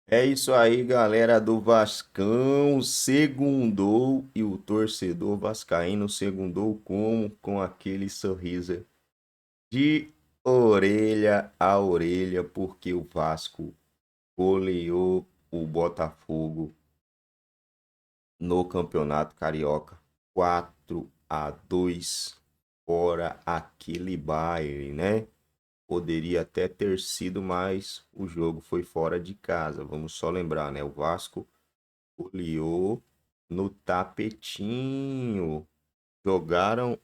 É isso aí, galera do Vascão. Segundou e o torcedor vascaíno segundou como? Com aquele sorriso de orelha a orelha, porque o Vasco goleou o Botafogo no Campeonato Carioca 4-2. Fora aquele baile, né? Poderia até ter sido, mas o jogo foi fora de casa. Vamos só lembrar, né? O Vasco goleou no tapetinho. Jogaram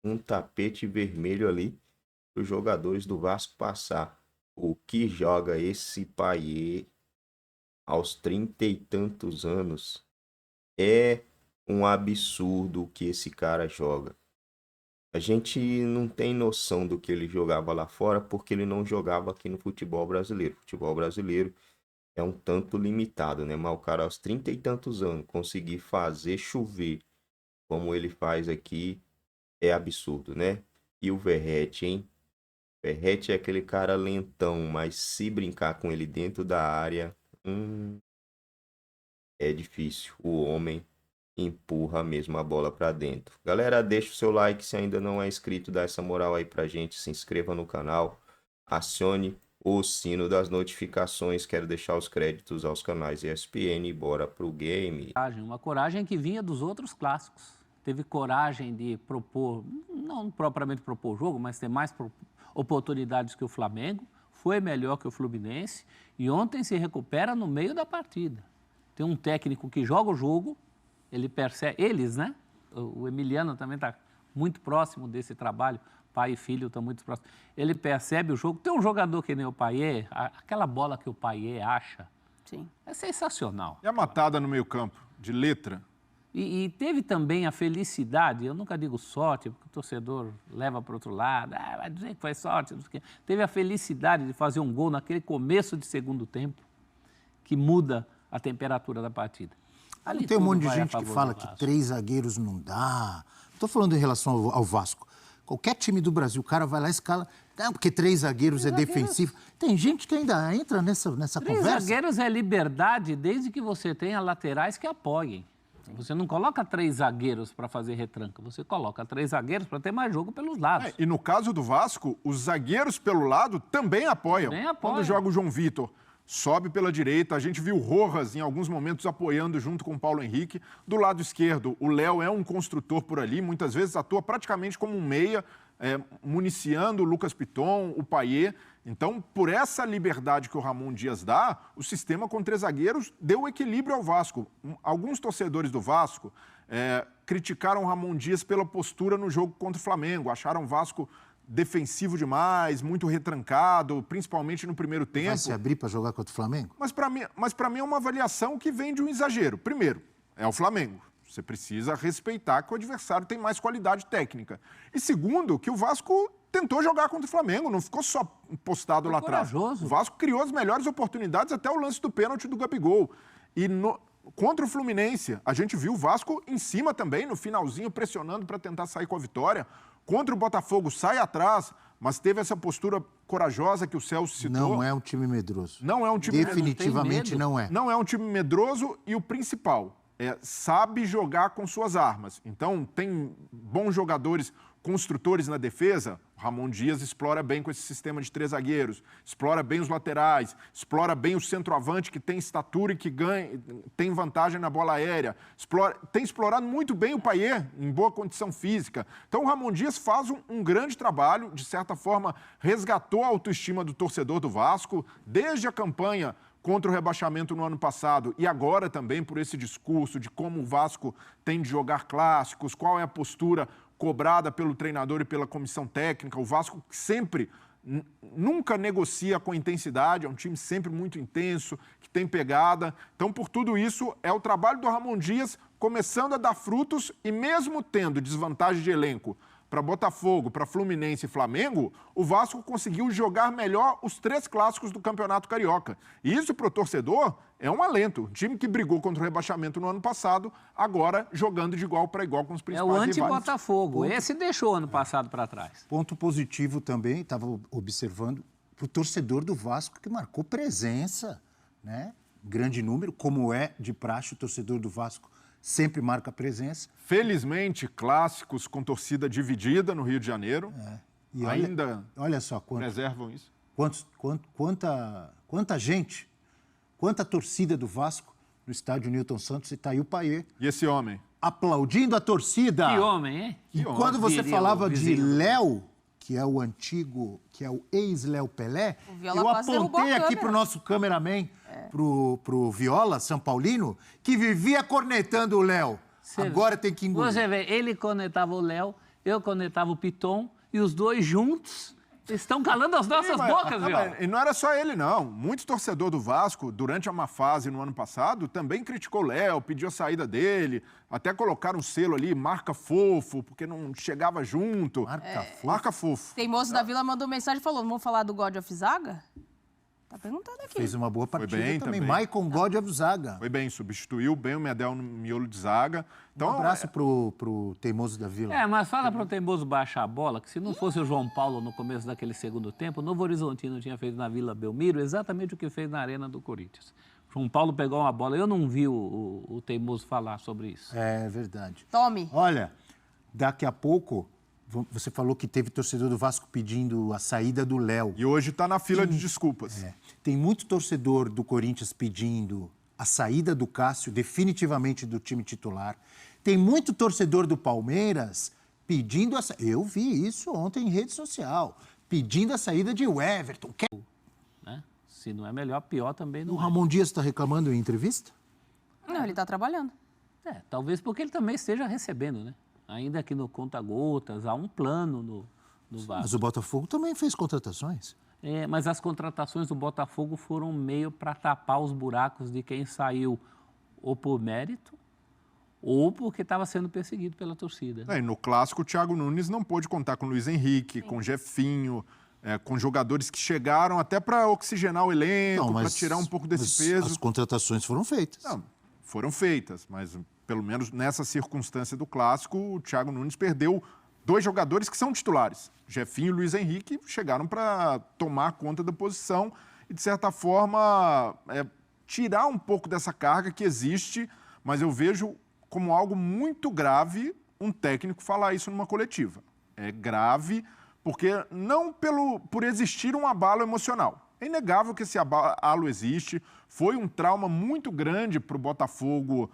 um tapete vermelho ali para os jogadores do Vasco passar. O que joga esse Payet aos 30 e tantos anos? É um absurdo o que esse cara joga. A gente não tem noção do que ele jogava lá fora porque ele não jogava aqui no futebol brasileiro. O futebol brasileiro é um tanto limitado, né? Mas o cara aos 30 e tantos anos conseguir fazer chover como ele faz aqui é absurdo, né? E o Verratti, hein? Verratti é aquele cara lentão, mas se brincar com ele dentro da área, é difícil. O homem empurra mesmo a bola pra dentro. Galera, deixa o seu like se ainda não é inscrito, dá essa moral aí pra gente, se inscreva no canal, acione o sino das notificações. Quero deixar os créditos aos canais ESPN e bora pro game. Uma coragem que vinha dos outros clássicos. Teve coragem de propor, não propriamente propor o jogo, mas ter mais oportunidades que o Flamengo, foi melhor que o Fluminense e ontem se recupera no meio da partida. Tem um técnico que joga o jogo, ele percebe, eles, né? O Emiliano também está muito próximo desse trabalho, pai e filho estão muito próximos. Ele percebe o jogo, tem um jogador que nem o Payet, aquela bola que o Payet acha, Sim. é sensacional. E a matada no meio-campo, de letra? E teve também a felicidade, eu nunca digo sorte, porque o torcedor leva para o outro lado, vai dizer que foi sorte, não sei o quê. Teve a felicidade de fazer um gol naquele começo de segundo tempo, que muda a temperatura da partida. Ali Tem um tudo monte de vai a gente que favor fala do que Vasco. 3 zagueiros não dá. Estou falando em relação ao Vasco. Qualquer time do Brasil, o cara vai lá e escala. Não, porque 3 zagueiros é defensivo. Tem gente que ainda entra nessa Três conversa. zagueiros é liberdade desde que você tenha laterais que apoiem. Você não coloca 3 zagueiros para fazer retranca, você coloca 3 zagueiros para ter mais jogo pelos lados. E no caso do Vasco, os zagueiros pelo lado também apoiam. Também apoiam. Quando joga o João Vitor, sobe pela direita. A gente viu o Rojas em alguns momentos apoiando junto com o Paulo Henrique. Do lado esquerdo, o Léo é um construtor por ali, muitas vezes atua praticamente como um meia, municiando o Lucas Piton, o Payet. Então, por essa liberdade que o Ramon Dias dá, o sistema com 3 zagueiros deu equilíbrio ao Vasco. Alguns torcedores do Vasco criticaram o Ramon Dias pela postura no jogo contra o Flamengo, acharam o Vasco defensivo demais, muito retrancado, principalmente no primeiro tempo. Vai se abrir para jogar contra o Flamengo? Mas para mim é uma avaliação que vem de um exagero. Primeiro, é o Flamengo. Você precisa respeitar que o adversário tem mais qualidade técnica. E segundo, que o Vasco tentou jogar contra o Flamengo, não ficou só postado lá atrás. Corajoso. O Vasco criou as melhores oportunidades até o lance do pênalti do Gabigol. E contra o Fluminense, a gente viu o Vasco em cima também, no finalzinho, pressionando para tentar sair com a vitória. Contra o Botafogo, sai atrás, mas teve essa postura corajosa que o Celso citou. Não é um time medroso. Não é um time Definitivamente não é. Não é um time medroso e o principal, sabe jogar com suas armas. Então, tem bons jogadores construtores na defesa. O Ramon Dias explora bem com esse sistema de 3 zagueiros, explora bem os laterais, explora bem o centroavante que tem estatura e que tem vantagem na bola aérea. Tem explorado muito bem o Payet, em boa condição física. Então, o Ramon Dias faz um grande trabalho, de certa forma, resgatou a autoestima do torcedor do Vasco, desde a campanha contra o rebaixamento no ano passado e agora também por esse discurso de como o Vasco tem de jogar clássicos, qual é a postura cobrada pelo treinador e pela comissão técnica. O Vasco sempre, nunca negocia com intensidade, é um time sempre muito intenso, que tem pegada. Então, por tudo isso, é o trabalho do Ramon Dias começando a dar frutos e mesmo tendo desvantagem de elenco para Botafogo, para Fluminense e Flamengo, o Vasco conseguiu jogar melhor os 3 clássicos do Campeonato Carioca. E isso, para o torcedor, é um alento. O time que brigou contra o rebaixamento no ano passado, agora jogando de igual para igual com os É principais o rivais. anti-Botafogo. Esse deixou ano passado para trás. Ponto positivo também, estava observando, para o torcedor do Vasco que marcou presença, né? grande número, como é de praxe, o torcedor do Vasco sempre marca presença. Felizmente, clássicos com torcida dividida no Rio de Janeiro. E ainda olha só preservam isso. Quanta gente, quanta torcida do Vasco no estádio Newton Santos e Itaí Paier. E esse homem? Aplaudindo a torcida. Que homem, hein? E quando você falava de Léo, que é o antigo, que é o ex-Léo Pelé, eu apontei aqui para o nosso cameraman, pro Viola, São Paulino, que vivia cornetando o Léo. Agora tem que engolir. Você vê, ele conectava o Léo, eu conectava o Piton, e os dois juntos estão calando as nossas bocas, Viola. E não era só ele, não. Muito torcedor do Vasco, durante uma fase no ano passado, também criticou o Léo, pediu a saída dele, até colocaram um selo ali, marca fofo, porque não chegava junto. Marca fofo. Teimoso da Vila mandou mensagem e falou, vamos falar do God of Zaga? Tá perguntando aqui. Fez uma boa partida bem, também. também. Maicon God of Zaga. Foi bem, substituiu bem o Medel no miolo de zaga. Então, Um abraço pro Teimoso da Vila. Mas fala pro Teimoso baixar a bola, que se não fosse o João Paulo no começo daquele segundo tempo, o Novo Horizontino tinha feito na Vila Belmiro exatamente o que fez na Arena do Corinthians. João Paulo pegou uma bola, eu não vi o Teimoso falar sobre isso. É verdade. Tome. Olha, daqui a pouco, você falou que teve torcedor do Vasco pedindo a saída do Léo. E hoje está na fila de desculpas. Tem muito torcedor do Corinthians pedindo a saída do Cássio definitivamente do time titular. Tem muito torcedor do Palmeiras pedindo a saída. Eu vi isso ontem em rede social. Pedindo a saída de Everton. Né? Se não é melhor, pior também não O Ramon Dias está reclamando em entrevista? Não, ele tá trabalhando. Talvez porque ele também esteja recebendo, né? Ainda que no conta-gotas, há um plano no Vasco. Mas o Botafogo também fez contratações. Mas as contratações do Botafogo foram meio para tapar os buracos de quem saiu ou por mérito ou porque estava sendo perseguido pela torcida. E no clássico, o Thiago Nunes não pôde contar com o Luiz Henrique, com o Jefinho, com jogadores que chegaram até para oxigenar o elenco, para tirar um pouco desse peso. As contratações foram feitas. Não, foram feitas, mas pelo menos nessa circunstância do clássico, o Thiago Nunes perdeu 2 jogadores que são titulares. Jefinho e Luiz Henrique chegaram para tomar conta da posição e, de certa forma, tirar um pouco dessa carga que existe, mas eu vejo como algo muito grave um técnico falar isso numa coletiva. É grave porque não por existir um abalo emocional. É inegável que esse abalo existe. Foi um trauma muito grande para o Botafogo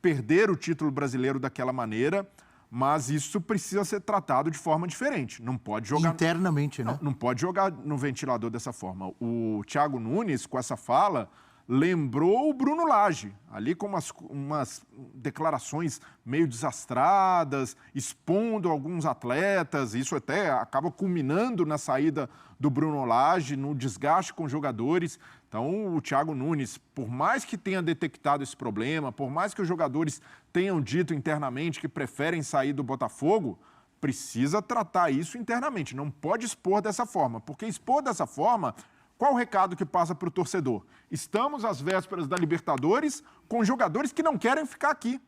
perder o título brasileiro daquela maneira, mas isso precisa ser tratado de forma diferente. Não pode jogar... Internamente, né? Não pode jogar no ventilador dessa forma. O Thiago Nunes, com essa fala, lembrou o Bruno Lage, ali com umas declarações meio desastradas, expondo alguns atletas. Isso até acaba culminando na saída do Bruno Lage, no desgaste com jogadores. Então, o Thiago Nunes, por mais que tenha detectado esse problema, por mais que os jogadores tenham dito internamente que preferem sair do Botafogo, precisa tratar isso internamente. Não pode expor dessa forma, porque expor dessa forma, qual o recado que passa para o torcedor? Estamos às vésperas da Libertadores com jogadores que não querem ficar aqui.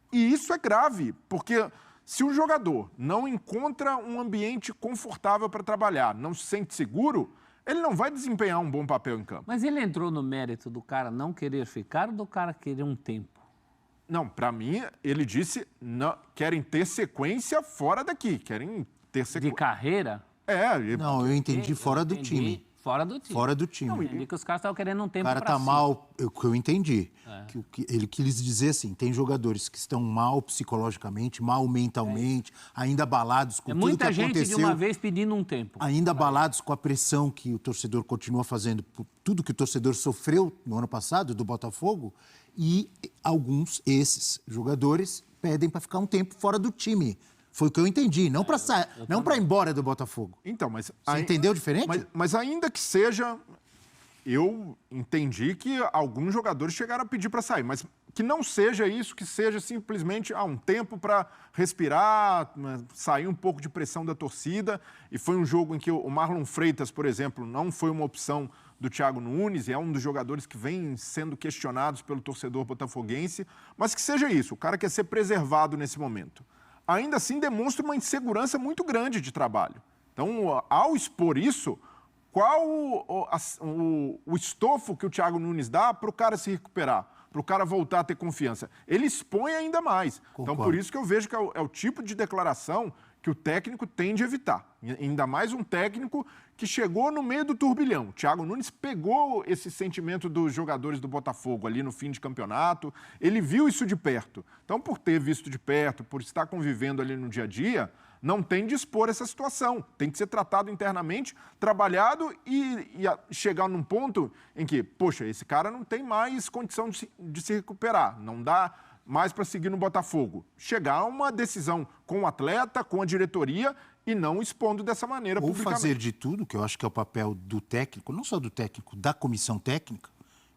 E isso é grave, porque se o jogador não encontra um ambiente confortável para trabalhar, não se sente seguro, ele não vai desempenhar um bom papel em campo. Mas ele entrou no mérito do cara não querer ficar ou do cara querer um tempo? Não, para mim, ele disse, não, querem ter sequência fora daqui, querem ter sequência... De carreira? Não, eu entendi fora do time. Fora do time. Fora do time. Não, entendi que os caras estavam querendo um tempo para si. O cara tá mal, o que eu entendi. Que ele quis dizer assim, tem jogadores que estão mal psicologicamente, mal mentalmente, ainda abalados com tudo que aconteceu. Muita gente de uma vez pedindo um tempo. Ainda abalados com a pressão que o torcedor continua fazendo, por tudo que o torcedor sofreu no ano passado do Botafogo, e esses jogadores, pedem para ficar um tempo fora do time. Foi o que eu entendi, não para ir embora do Botafogo. Então, mas... Você entendeu diferente? Mas ainda que seja... Eu entendi que alguns jogadores chegaram a pedir para sair, mas que não seja isso, que seja simplesmente um tempo para respirar, sair um pouco de pressão da torcida. E foi um jogo em que o Marlon Freitas, por exemplo, não foi uma opção do Thiago Nunes, e é um dos jogadores que vem sendo questionados pelo torcedor botafoguense, mas que seja isso, o cara quer ser preservado nesse momento. Ainda assim demonstra uma insegurança muito grande de trabalho. Então, ao expor isso, qual o estofo que o Thiago Nunes dá para o cara se recuperar, para o cara voltar a ter confiança? Ele expõe ainda mais. Concordo. Então, por isso que eu vejo que é o tipo de declaração que o técnico tem de evitar. Ainda mais um técnico que chegou no meio do turbilhão. O Thiago Nunes pegou esse sentimento dos jogadores do Botafogo ali no fim de campeonato, ele viu isso de perto. Então, por ter visto de perto, por estar convivendo ali no dia a dia, não tem de expor essa situação. Tem que ser tratado internamente, trabalhado e chegar num ponto em que, poxa, esse cara não tem mais condição de se recuperar, não dá mais para seguir no Botafogo. Chegar a uma decisão com o atleta, com a diretoria e não expondo dessa maneira Ou publicamente. fazer de tudo, que eu acho que é o papel do técnico, não só do técnico, da comissão técnica,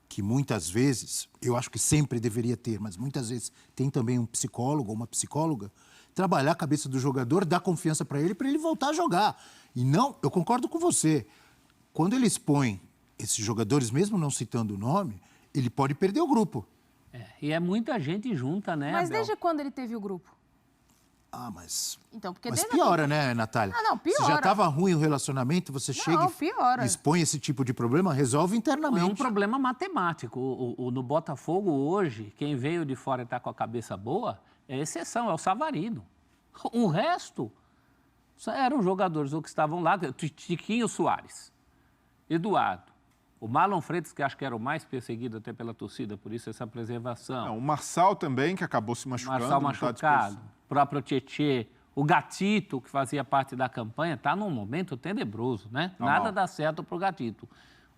que muitas vezes, eu acho que sempre deveria ter, mas muitas vezes tem também um psicólogo ou uma psicóloga, trabalhar a cabeça do jogador, dar confiança para ele voltar a jogar. E não, eu concordo com você, quando ele expõe esses jogadores, mesmo não citando o nome, ele pode perder o grupo. E é muita gente junta, né, Mas Abel? desde quando ele teve o grupo? Ah, mas Então, porque Mas desde piora, né, Natália? Ah, não, piora. Se já estava ruim o relacionamento, você chega piora. e expõe esse tipo de problema, resolve É internamente. um problema matemático. No Botafogo hoje, quem veio de fora e está com a cabeça boa é exceção, é o Savarino. O resto eram jogadores que estavam lá, Tiquinho Soares, Eduardo, o Marlon Freitas, que acho que era o mais perseguido até pela torcida, por isso essa preservação. Não, o Marçal também, que acabou se machucando. Marçal não tá à machucado, disposição. o próprio Tietê, o Gatito, que fazia parte da campanha, está num momento tenebroso, né? Tá Nada mal. dá certo pro Gatito.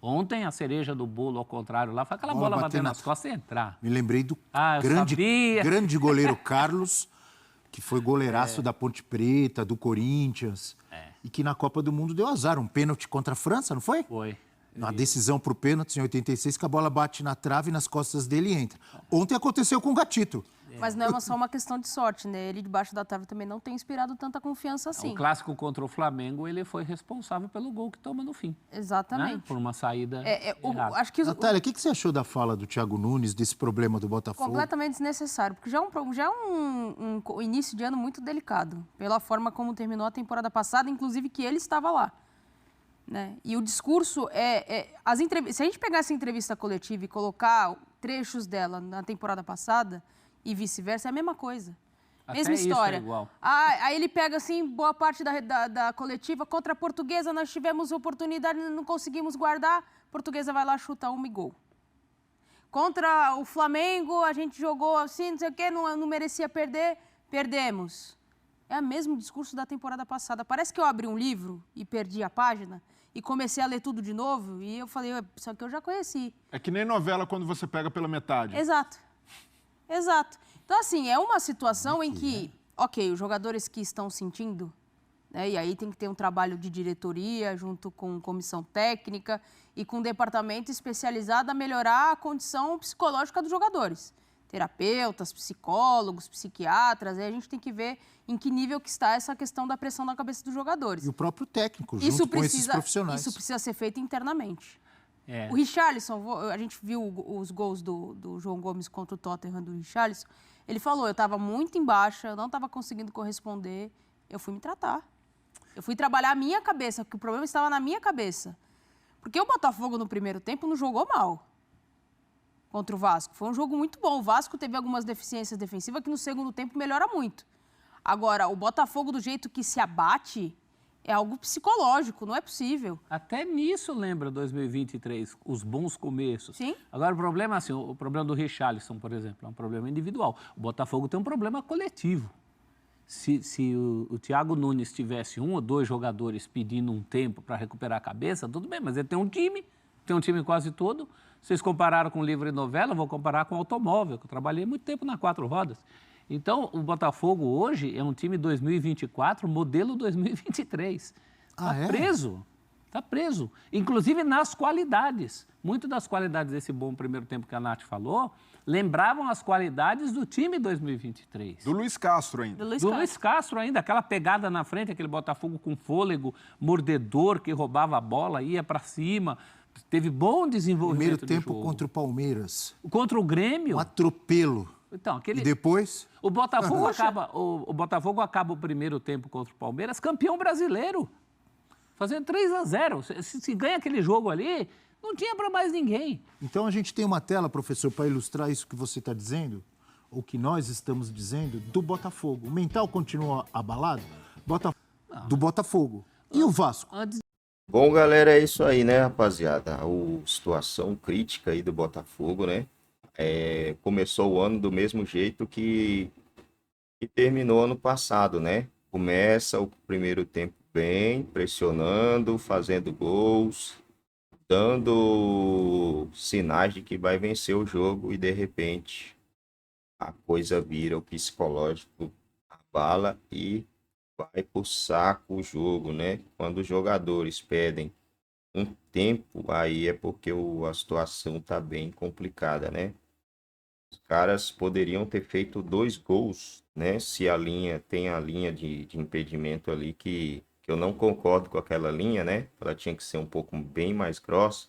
Ontem a cereja do bolo, ao contrário, lá foi aquela bola batendo nas costas e entrar. Me lembrei do Eu sabia. grande goleiro Carlos, que foi goleiraço da Ponte Preta, do Corinthians, e que na Copa do Mundo deu azar. Um pênalti contra a França, não foi? Foi. Na decisão para o pênalti, em 86, que a bola bate na trave, nas costas dele e entra. Ontem aconteceu com o Gatito. Mas não é só uma questão de sorte, né? Ele debaixo da trave também não tem inspirado tanta confiança assim. O clássico contra o Flamengo, ele foi responsável pelo gol que toma no fim. Exatamente. Né? Por uma saída errada. Acho que Natália, o que você achou da fala do Thiago Nunes, desse problema do Botafogo? completamente desnecessário, porque já é um início de ano muito delicado, pela forma como terminou a temporada passada, inclusive que ele estava lá. Né? E o discurso se a gente pegar essa entrevista coletiva e colocar trechos dela na temporada passada e vice-versa, é a mesma coisa. Até Mesma isso história. é igual. Aí ele pega, assim, boa parte da coletiva. Contra a Portuguesa, nós tivemos oportunidade, não conseguimos guardar. A Portuguesa vai lá, chuta uma e gol. Contra o Flamengo, a gente jogou assim, não sei o quê, não merecia perder, perdemos. É o mesmo discurso da temporada passada. Parece que eu abri um livro e perdi a página e comecei a ler tudo de novo e eu falei, só que eu já conheci. É que nem novela quando você pega pela metade. Exato. Então, assim, é uma situação em que, ok, os jogadores que estão sentindo, né, e aí tem que ter um trabalho de diretoria junto com comissão técnica e com um departamento especializado a melhorar a condição psicológica dos jogadores. Terapeutas, psicólogos, psiquiatras, aí a gente tem que ver em que nível que está essa questão da pressão na cabeça dos jogadores. E o próprio técnico, junto com esses profissionais. Isso precisa ser feito internamente. É. O Richarlison, a gente viu os gols do João Gomes contra o Tottenham do Richarlison, ele falou, eu estava muito em baixa, eu não estava conseguindo corresponder, eu fui me tratar. Eu fui trabalhar a minha cabeça, porque o problema estava na minha cabeça. Porque o Botafogo, no primeiro tempo, não jogou mal contra o Vasco. Foi um jogo muito bom. O Vasco teve algumas deficiências defensivas que no segundo tempo melhora muito. Agora, o Botafogo, do jeito que se abate, é algo psicológico, não é possível. Até nisso lembra 2023, os bons começos. Sim. Agora, o problema, assim, o problema do Richarlison, por exemplo, é um problema individual. O Botafogo tem um problema coletivo. Se o Thiago Nunes tivesse 1 ou 2 jogadores pedindo um tempo para recuperar a cabeça, tudo bem, mas ele tem um time quase todo. Vocês compararam com livro e novela, eu vou comparar com automóvel, que eu trabalhei muito tempo na 4 rodas. Então, o Botafogo hoje é um time 2024, modelo 2023. Está preso. Está preso. Inclusive nas qualidades. Muito das qualidades desse bom primeiro tempo que a Nath falou, lembravam as qualidades do time 2023. Do Luiz Castro ainda. Luiz Castro ainda, aquela pegada na frente, aquele Botafogo com fôlego, mordedor, que roubava a bola, ia para cima. Teve bom desenvolvimento Primeiro de tempo jogo. contra o Palmeiras. Contra o Grêmio. Um atropelo. Então, E depois? O Botafogo acaba o primeiro tempo contra o Palmeiras campeão brasileiro. fazendo 3-0. Se ganha aquele jogo ali, não tinha para mais ninguém. Então a gente tem uma tela, professor, para ilustrar isso que você está dizendo, ou que nós estamos dizendo, do Botafogo. O mental continua abalado do Botafogo. E o Vasco? Bom, galera, é isso aí, né, rapaziada? A situação crítica aí do Botafogo, né? Começou o ano do mesmo jeito que terminou ano passado, né? Começa o primeiro tempo bem, pressionando, fazendo gols, dando sinais de que vai vencer o jogo e de repente a coisa vira, o psicológico abala e vai pro saco o jogo, né? Quando os jogadores pedem um tempo, aí é porque a situação tá bem complicada, né? Os caras poderiam ter feito 2 gols, né? Se a linha tem a linha de impedimento ali que eu não concordo com aquela linha, né? Ela tinha que ser um pouco bem mais grossa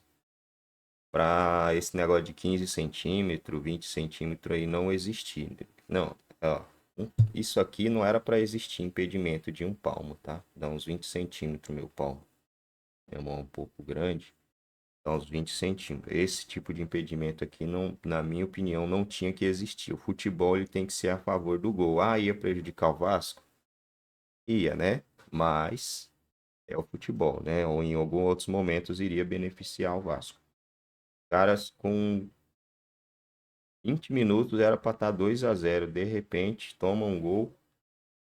para esse negócio de 15 centímetros, 20 centímetros aí não existir. Não, ó, isso aqui não era para existir impedimento de 1 palmo, tá? Dá uns 20 centímetros meu palmo. Minha mão é um pouco grande. Dá uns 20 centímetros. Esse tipo de impedimento aqui, não, na minha opinião, não tinha que existir. O futebol ele tem que ser a favor do gol. Ah, ia prejudicar o Vasco? Ia, né? Mas é o futebol, né? Ou em alguns outros momentos iria beneficiar o Vasco. Caras com 20 minutos era para estar 2-0. De repente, toma um gol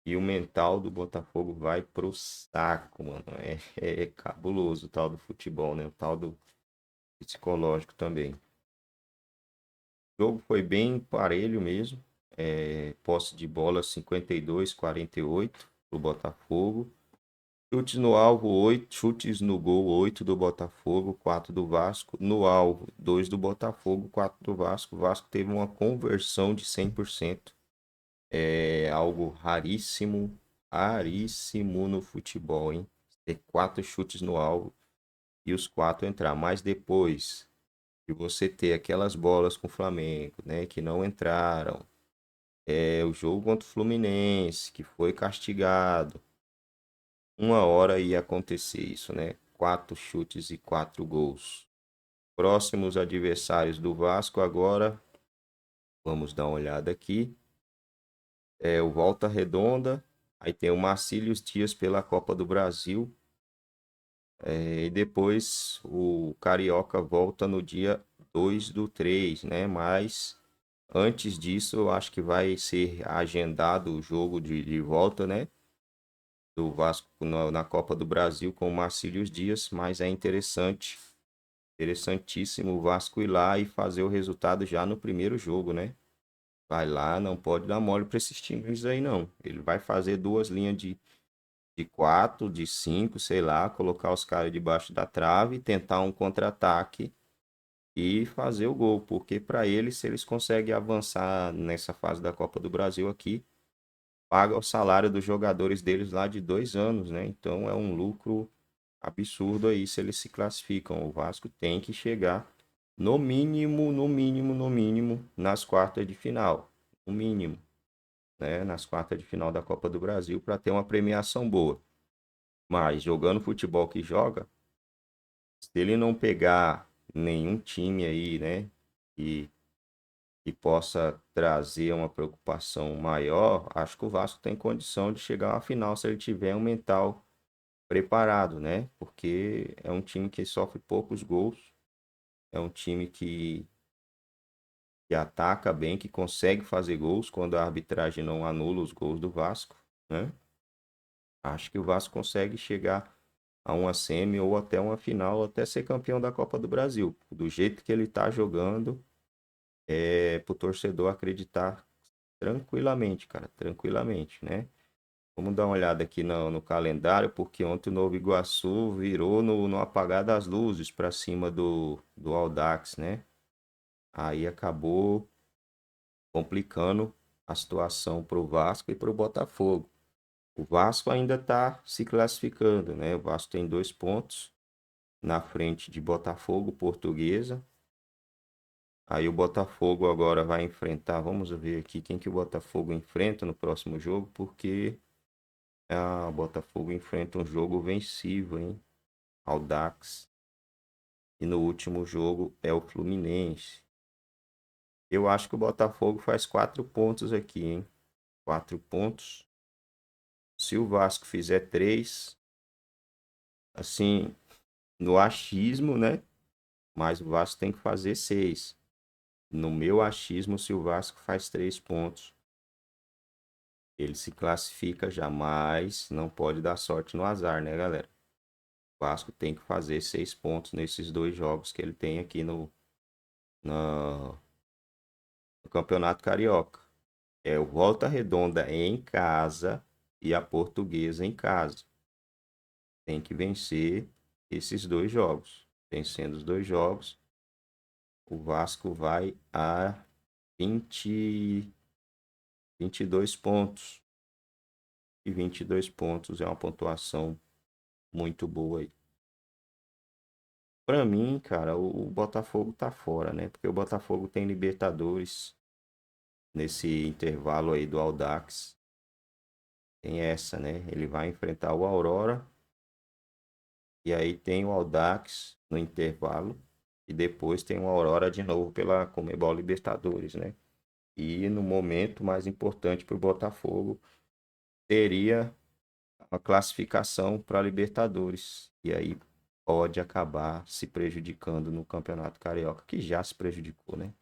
e o mental do Botafogo vai pro saco, mano. É cabuloso o tal do futebol, né? O tal do psicológico também. O jogo foi bem parelho mesmo. Posse de bola 52-48 pro Botafogo. Chutes no alvo 8, chutes no gol 8 do Botafogo, 4 do Vasco. No alvo 2 do Botafogo, 4 do Vasco. O Vasco teve uma conversão de 100%. É algo raríssimo, raríssimo no futebol, hein? Ter 4 chutes no alvo e os 4 entrar. Mas depois de você ter aquelas bolas com o Flamengo, né, que não entraram, o jogo contra o Fluminense, que foi castigado, uma hora ia acontecer isso, né? 4 chutes e 4 gols. Próximos adversários do Vasco agora, vamos dar uma olhada aqui. O Volta Redonda, aí tem o Marcílios Dias pela Copa do Brasil. E depois o Carioca volta no dia 2/3, né? Mas antes disso, eu acho que vai ser agendado o jogo de volta, né? Do Vasco na Copa do Brasil com o Marcílios Dias. Mas é interessantíssimo o Vasco ir lá e fazer o resultado já no primeiro jogo, né? Vai lá, não pode dar mole para esses times aí, não. Ele vai fazer 2 linhas de 4, de 5, sei lá, colocar os caras debaixo da trave, tentar um contra-ataque e fazer o gol. Porque para eles, se eles conseguem avançar nessa fase da Copa do Brasil aqui, paga o salário dos jogadores deles lá de 2 anos, né? Então é um lucro absurdo aí se eles se classificam. O Vasco tem que chegar no mínimo, nas quartas de final. No mínimo, né? Nas quartas de final da Copa do Brasil para ter uma premiação boa. Mas jogando o futebol que joga, se ele não pegar nenhum time aí, né? Que possa trazer uma preocupação maior, acho que o Vasco tem condição de chegar à final se ele tiver um mental preparado, né? Porque é um time que sofre poucos gols, é um time que ataca bem, que consegue fazer gols quando a arbitragem não anula os gols do Vasco, né? Acho que o Vasco consegue chegar a uma semi ou até uma final, até ser campeão da Copa do Brasil. Do jeito que ele tá jogando, pro torcedor acreditar tranquilamente, cara, tranquilamente, né? Vamos dar uma olhada aqui no calendário, porque ontem o Nova Iguaçu virou no apagar das luzes para cima do Audax, né? Aí acabou complicando a situação para o Vasco e para o Botafogo. O Vasco ainda está se classificando, né? O Vasco tem 2 pontos na frente de Botafogo, Portuguesa. Aí o Botafogo agora vai enfrentar, vamos ver aqui quem que o Botafogo enfrenta no próximo jogo, porque o Botafogo enfrenta um jogo vencível, hein? Audax. E no último jogo é o Fluminense. Eu acho que o Botafogo faz 4 pontos aqui, hein? 4 pontos. Se o Vasco fizer 3, assim, no achismo, né? Mas o Vasco tem que fazer 6. No meu achismo, se o Vasco faz 3 pontos, ele se classifica jamais. Não pode dar sorte no azar, né, galera? O Vasco tem que fazer 6 pontos nesses 2 jogos que ele tem aqui no Campeonato Carioca. É o Volta Redonda em casa e a Portuguesa em casa. Tem que vencer esses 2 jogos. Vencendo os 2 jogos, o Vasco vai a 22 pontos. E 22 pontos é uma pontuação muito boa aí. Pra mim, cara, o Botafogo tá fora, né? Porque o Botafogo tem Libertadores nesse intervalo aí do Audax. Tem essa, né? Ele vai enfrentar o Aurora. E aí tem o Audax no intervalo. E depois tem o Aurora de novo pela Conmebol Libertadores, né? E no momento mais importante para o Botafogo teria a classificação para a Libertadores. E aí pode acabar se prejudicando no Campeonato Carioca, que já se prejudicou, né?